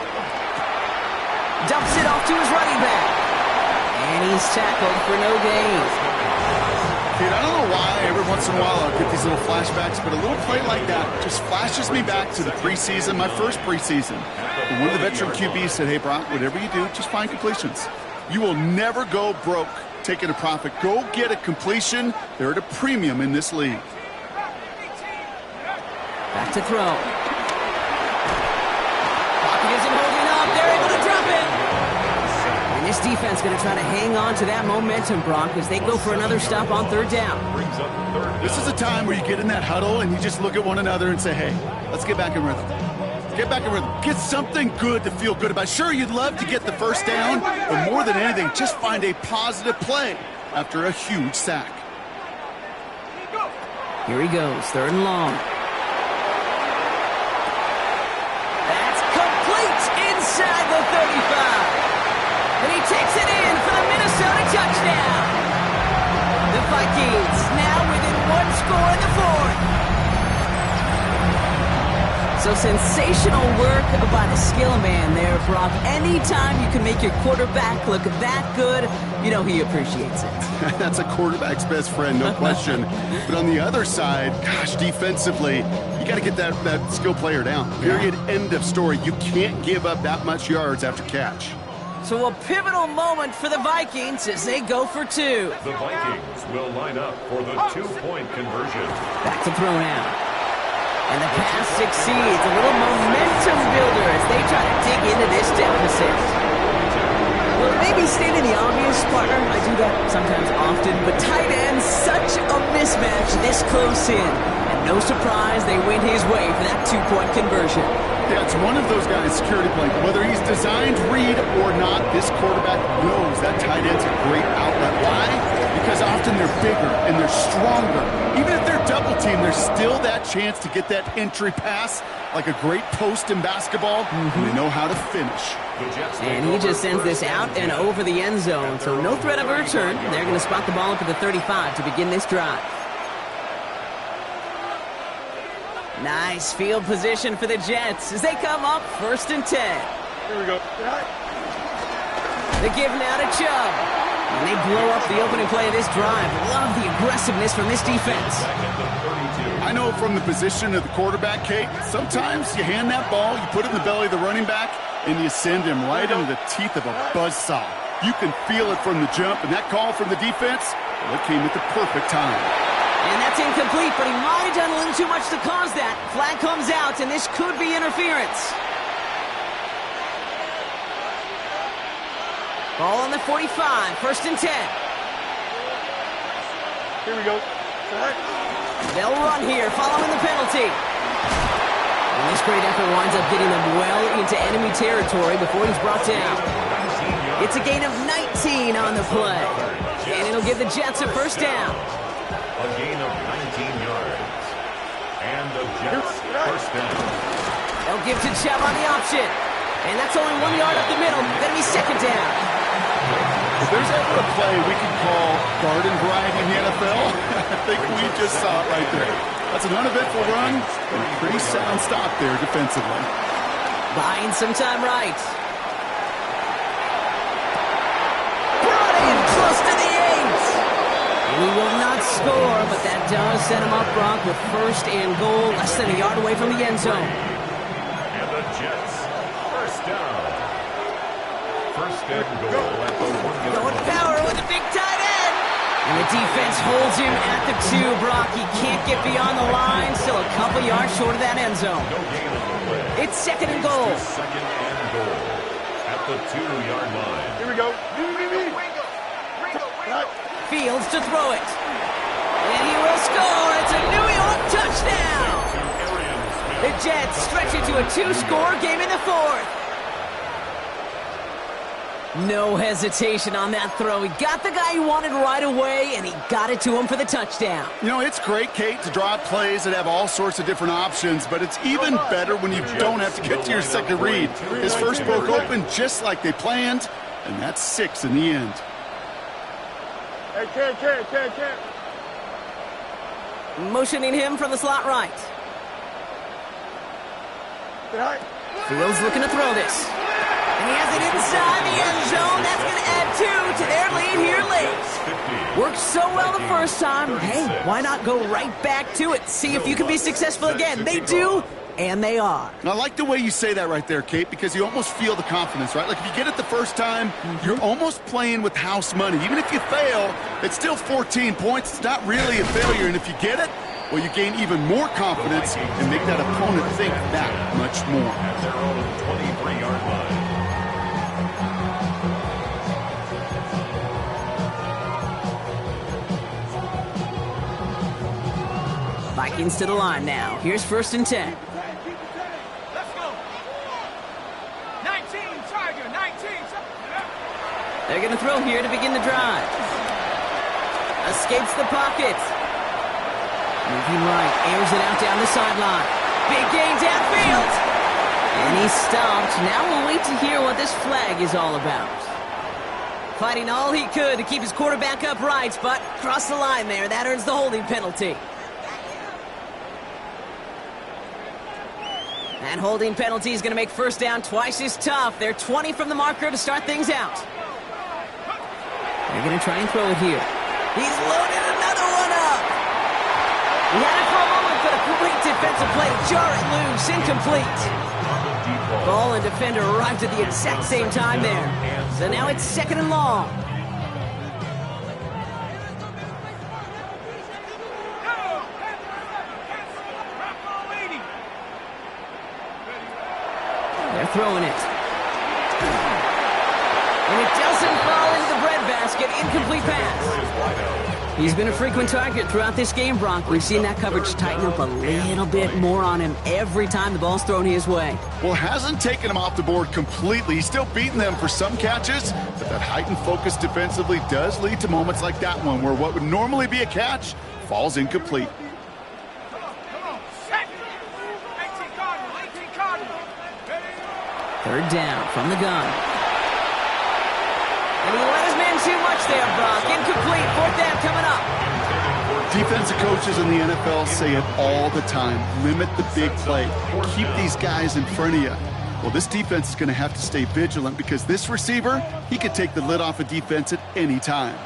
Dumps it off to his running back. And he's tackled for no gain. Dude, I don't know why every once in a while I'll get these little flashbacks, but a little play like that just flashes me back to the preseason, my first preseason. And one of the veteran QBs said, hey, Brock, whatever you do, just find completions. You will never go broke taking a profit. Go get a completion. They're at a premium in this league. Back to throw. Pocket isn't holding up. They're able to drop it. And this defense going to try to hang on to that momentum, Brock, as they go for another stop on 3rd down. Brings up 3rd down. This is a time where you get in that huddle and you just look at one another and say, hey, let's get back in rhythm. Get back in rhythm. Get something good to feel good about. Sure, you'd love to get the first down, but more than anything, just find a positive play after a huge sack. Here he goes, 3rd and long. That's complete inside the 35. And he takes it in for the Minnesota touchdown. The Vikings now within 1 score in the 4th. So sensational work by the skill man there, Brock. Anytime you can make your quarterback look that good, you know he appreciates it. That's a quarterback's best friend, no question. But on the other side, gosh, defensively, you got to get that skill player down. Period. End of story. You can't give up that much yards after catch. So a pivotal moment for the Vikings as they go for 2. The Vikings will line up for the 2-point conversion. Back to throw now. And the pass succeeds. A little momentum builder as they try to dig into this deficit. Well, maybe stating the obvious, partner. I do that sometimes often. But tight ends, such a mismatch this close in. And no surprise, they win his way for that 2-point conversion. Yeah, it's one of those guys' security blanket. Whether he's designed read or not, this quarterback knows that tight end's a great outlet. Why? Because often they're bigger and they're stronger. Even if they're double teamed, there's still that chance to get that entry pass like a great post in basketball, and they know how to finish. And he just sends this out and over the end zone, so no threat of a return. They're going to spot the ball up at the 35 to begin this drive. Nice field position for the Jets as they come up 1st and 10. Here we go. The give now to Chubb. And they blow up the opening play of this drive. Love the aggressiveness from this defense. I know from the position of the quarterback, Kate, sometimes you hand that ball, you put it in the belly of the running back, and you send him right into the teeth of a buzzsaw. You can feel it from the jump, and that call from the defense, well, it came at the perfect time. And that's incomplete, but he might have done a little too much to cause that. Flag comes out, and this could be interference. Ball on the 45, 1st and 10. Here we go. They'll run here, following the penalty. And this great effort winds up getting them well into enemy territory before he's brought down. It's a gain of 19 on the play. And it'll give the Jets a 1st down. A gain of 19 yards. And the Jets 1st down. They'll give to Chubb on the option. And that's only 1 yard up the middle. Gonna be 2nd down. If there's ever a play we can call garden variety in the NFL, I think we just saw it right there. That's an uneventful run and a pretty sound stop there defensively. Buying some time right. Brought in close to the 8. And he will not score, but that does set him up, Brock, with 1st and goal, less than a yard away from the end zone. And the Jets 1st down. 1st and goal at the 1 yard Going line. power with a big tight end. And the defense holds him at the 2, Brock. He can't get beyond the line. Still a couple yards short of that end zone. No gain on the play. It's 2nd and goal. 2nd and goal at the 2-yard line. Here we go. Fields to throw it. And he will score. It's a New York touchdown. The Jets stretch it to a 2-score game in the 4th. No hesitation on that throw. He got the guy he wanted right away, and he got it to him for the touchdown. You know, it's great, Kate, to draw up plays that have all sorts of different options, but it's even better when you don't have to get to your second read. His first broke open just like they planned, and that's 6 in the end. Hey, can't. Motioning him from the slot right. Fields looking to throw this. And he has it inside the end zone. That's going to add 2 to their lead here late. Worked so well the first time. Hey, why not go right back to it? See if you can be successful again. They do, and they are. And I like the way you say that right there, Kate, because you almost feel the confidence, right? Like if you get it the first time, you're almost playing with house money. Even if you fail, it's still 14 points. It's not really a failure. And if you get it, well, you gain even more confidence and make that opponent think that much more. At their own 23-yard line. Vikings to the line now. Here's 1st and 10. They're going to throw here to begin the drive. Escapes the pocket. Moving right, airs it out down the sideline. Big gain downfield. And he's stopped. Now we'll wait to hear what this flag is all about. Fighting all he could to keep his quarterback upright, but crossed the line there. That earns the holding penalty. That holding penalty is going to make first down twice as tough. They're 20 from the marker to start things out. They're going to try and throw it here. He's loaded another one up. He had it for a moment, but a great defensive play to jar it loose. Incomplete. Ball and defender arrived at the exact same time there. So now it's 2nd and long. They're throwing it. And it doesn't fall into the breadbasket. Incomplete pass. He's been a frequent target throughout this game, Brock. We've seen that coverage tighten up a little bit more on him every time the ball's thrown his way. Well, hasn't taken him off the board completely. He's still beating them for some catches, but that heightened focus defensively does lead to moments like that one where what would normally be a catch falls incomplete. Third down from the gun. And he let his man too much there, Brock. Incomplete. 4th down coming up. Defensive coaches in the NFL say it all the time. Limit the big play. Keep these guys in front of you. Well, this defense is going to have to stay vigilant because this receiver, he could take the lid off a defense at any time.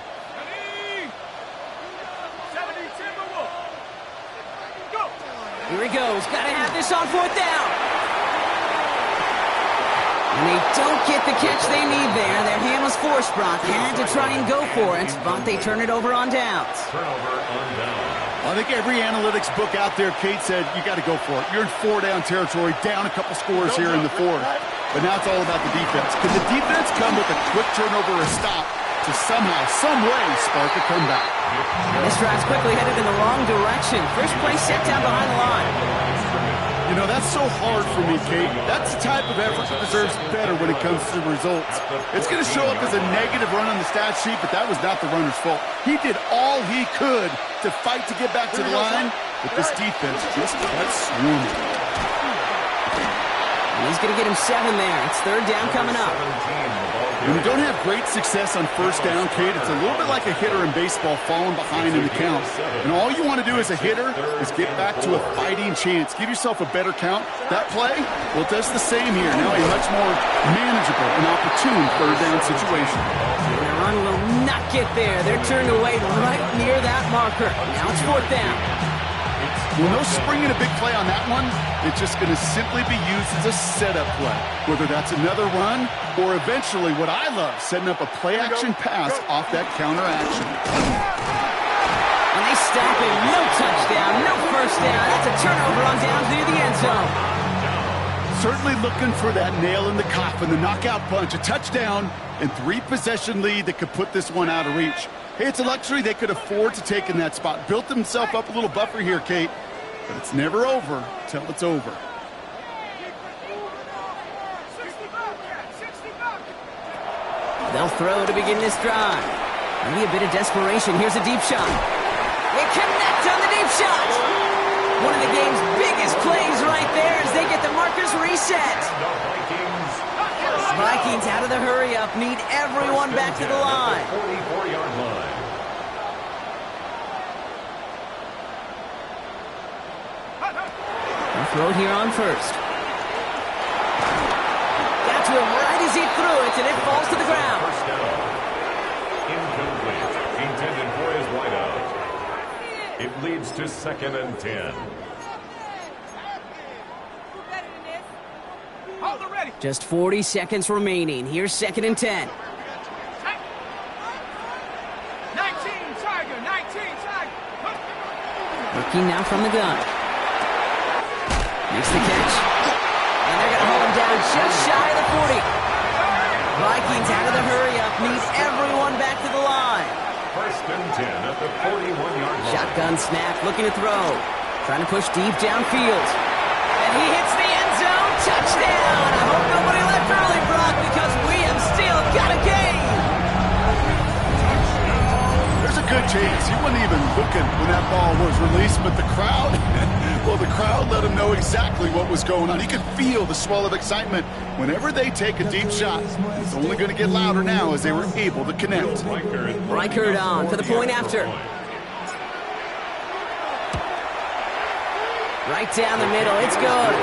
Here he goes. Got to have this on 4th down. And they don't get the catch they need there. Their hand was forced, Brock. Had to try and go for it, but they turn it over on downs. Turnover on down. I think every analytics book out there, Kate said, you got to go for it. You're in 4-down territory, down a couple scores here in the 4th. But now it's all about the defense. Can the defense come with a quick turnover or stop to somehow, some way, spark a comeback? This drive's quickly headed in the wrong direction. First play set down behind the line. You know, that's so hard for me, Kate. That's the type of effort that deserves better when it comes to the results. It's going to show up as a negative run on the stat sheet, but that was not the runner's fault. He did all he could to fight to get back to the line, but this defense just kept swarming. He's going to get him 7 there. It's 3rd down coming up. When you don't have great success on 1st down, Kate, it's a little bit like a hitter in baseball falling behind in the count. And all you want to do as a hitter is get back to a fighting chance. Give yourself a better count. That play, well, it does the same here. Now a much more manageable and opportune 3rd down situation. The run will not get there. They're turned away right near that marker. Now it's 4th down. Well, no springing a big play on that one. It's just going to simply be used as a setup play, whether that's another run or eventually what I love, setting up a play-action pass off that counter action. And they stop him. No touchdown, no 1st down. That's a turnover on downs near the end zone. Certainly looking for that nail in the coffin, the knockout punch, a touchdown, and 3-possession lead that could put this one out of reach. Hey, it's a luxury they could afford to take in that spot. Built themselves up a little buffer here, Kate. But it's never over till it's over. They'll throw to begin this drive. Maybe a bit of desperation. Here's a deep shot. They connect on the deep shot. One of the game's biggest plays right there as they get the markers reset. Vikings out of the hurry-up need everyone back to the line. 44-yard line. Throw it here on 1st. Got to him right as he threw it, and it falls to the ground. First down. Incomplete. Intended for his wideout. It leads to 2nd and 10. Just 40 seconds remaining. Here's 2nd and 10. 19, Tiger, 19, Tiger. Looking now from the gun. Makes the catch. And they're going to hold him down just shy of the 40. Vikings out of the hurry-up need everyone back to the line. 1st and 10 at the 41-yard line. Shotgun snap, looking to throw. Trying to push deep downfield. And he hits the end zone. Touchdown! I hope nobody left early looking when that ball was released, but the crowd, well, the crowd let him know exactly what was going on. He could feel the swell of excitement. Whenever they take a deep shot, it's only going to get louder now as they were able to connect. Reichert on for the point after. Right down the middle, it's good.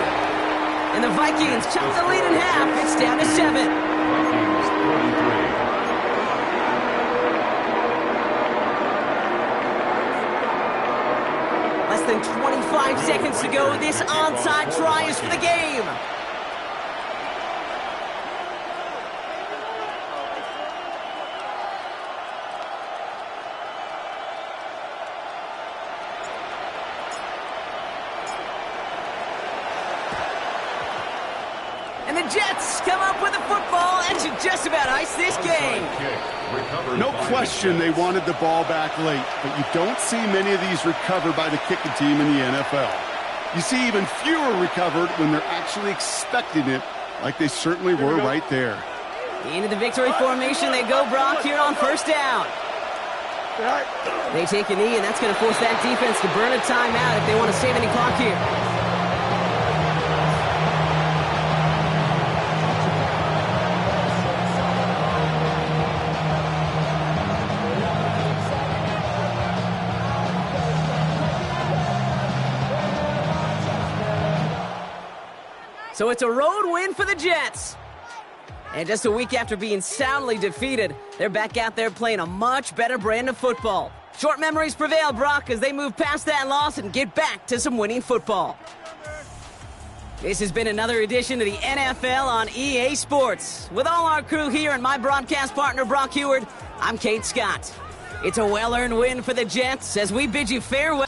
And the Vikings chop the lead in half. It's down to 7. Vikings 33. Less than 25 seconds to go. This onside try is for the game. And the Jets come up with a football and should just about ice this game. No question they wanted the ball back late, but you don't see many of these recovered by the kicking team in the NFL. You see even fewer recovered when they're actually expecting it, like they certainly were right there. Into the victory formation they go, Brock, here on first down. They take a knee, and that's going to force that defense to burn a timeout if they want to save any clock here. So it's a road win for the Jets. And just a week after being soundly defeated, they're back out there playing a much better brand of football. Short memories prevail, Brock, as they move past that loss and get back to some winning football. This has been another edition of the NFL on EA Sports. With all our crew here and my broadcast partner, Brock Heward, I'm Kate Scott. It's a well-earned win for the Jets as we bid you farewell.